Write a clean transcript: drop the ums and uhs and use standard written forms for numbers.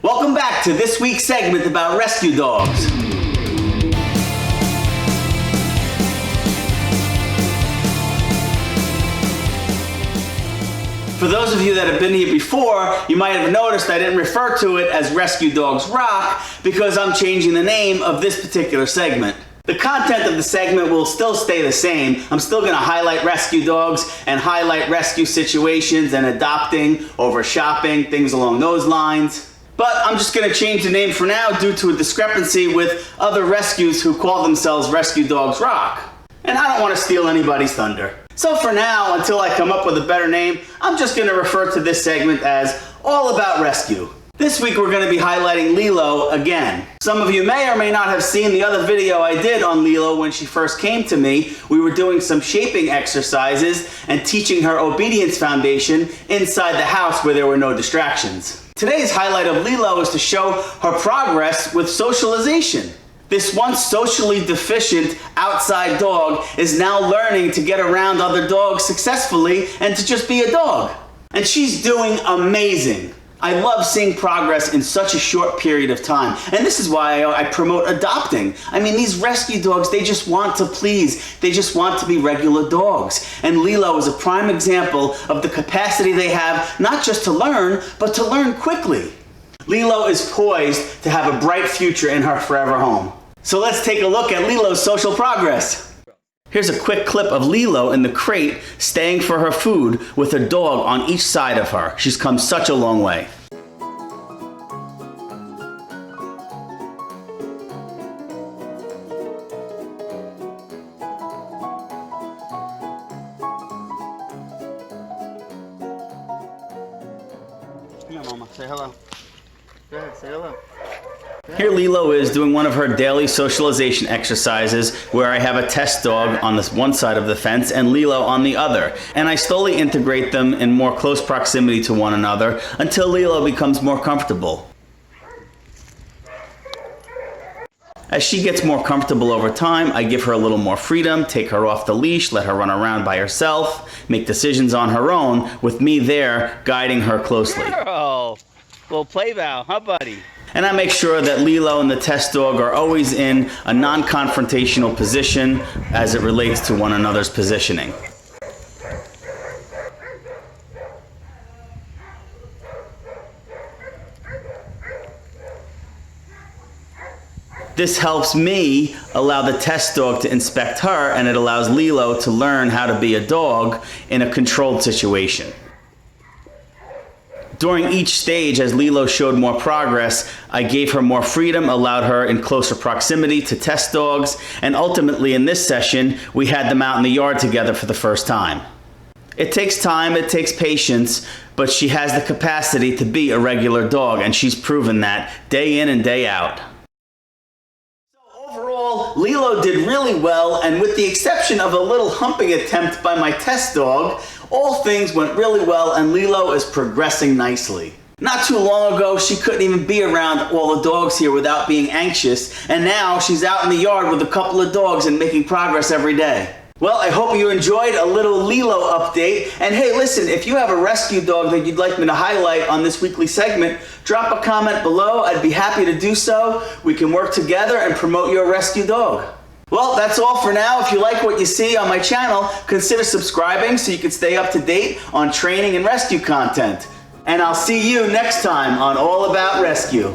Welcome back to this week's segment about rescue dogs. For those of you that have been here before, you might have noticed I didn't refer to it as Rescue Dogs Rock because I'm changing the name of this particular segment. The content of the segment will still stay the same. I'm still going to highlight rescue dogs and highlight rescue situations and adopting over shopping, things along those lines. But I'm just going to change the name for now due to a discrepancy with other rescues who call themselves Rescue Dogs Rock. And I don't want to steal anybody's thunder. So for now, until I come up with a better name, I'm just going to refer to this segment as All About Rescue. This week we're going to be highlighting Lilo again. Some of you may or may not have seen the other video I did on Lilo when she first came to me. We were doing some shaping exercises and teaching her obedience foundation inside the house where there were no distractions. Today's highlight of Lilo is to show her progress with socialization. This once socially deficient outside dog is now learning to get around other dogs successfully and to just be a dog. And she's doing amazing. I love seeing progress in such a short period of time. And this is why I promote adopting. I mean, these rescue dogs, they just want to please. They just want to be regular dogs. And Lilo is a prime example of the capacity they have, not just to learn, but to learn quickly. Lilo is poised to have a bright future in her forever home. So let's take a look at Lilo's social progress. Here's a quick clip of Lilo in the crate staying for her food with a dog on each side of her. She's come such a long way. Come here, Mama. Say hello. Go ahead, say hello. Here Lilo is doing one of her daily socialization exercises where I have a test dog on this one side of the fence and Lilo on the other. And I slowly integrate them in more close proximity to one another until Lilo becomes more comfortable. As she gets more comfortable over time, I give her a little more freedom, take her off the leash, let her run around by herself, make decisions on her own with me there guiding her closely. Girl, little play vow, huh buddy? And I make sure that Lilo and the test dog are always in a non-confrontational position as it relates to one another's positioning. This helps me allow the test dog to inspect her, and it allows Lilo to learn how to be a dog in a controlled situation. During each stage, as Lilo showed more progress, I gave her more freedom, allowed her in closer proximity to test dogs, and ultimately in this session, we had them out in the yard together for the first time. It takes time, it takes patience, but she has the capacity to be a regular dog, and she's proven that day in and day out. Overall, Lilo did really well, and with the exception of a little humping attempt by my test dog, all things went really well and Lilo is progressing nicely. Not too long ago, she couldn't even be around all the dogs here without being anxious, and now she's out in the yard with a couple of dogs and making progress every day. Well, I hope you enjoyed a little Lilo update. And hey, listen, if you have a rescue dog that you'd like me to highlight on this weekly segment, drop a comment below. I'd be happy to do so. We can work together and promote your rescue dog. Well, that's all for now. If you like what you see on my channel, consider subscribing so you can stay up to date on training and rescue content. And I'll see you next time on All About Rescue.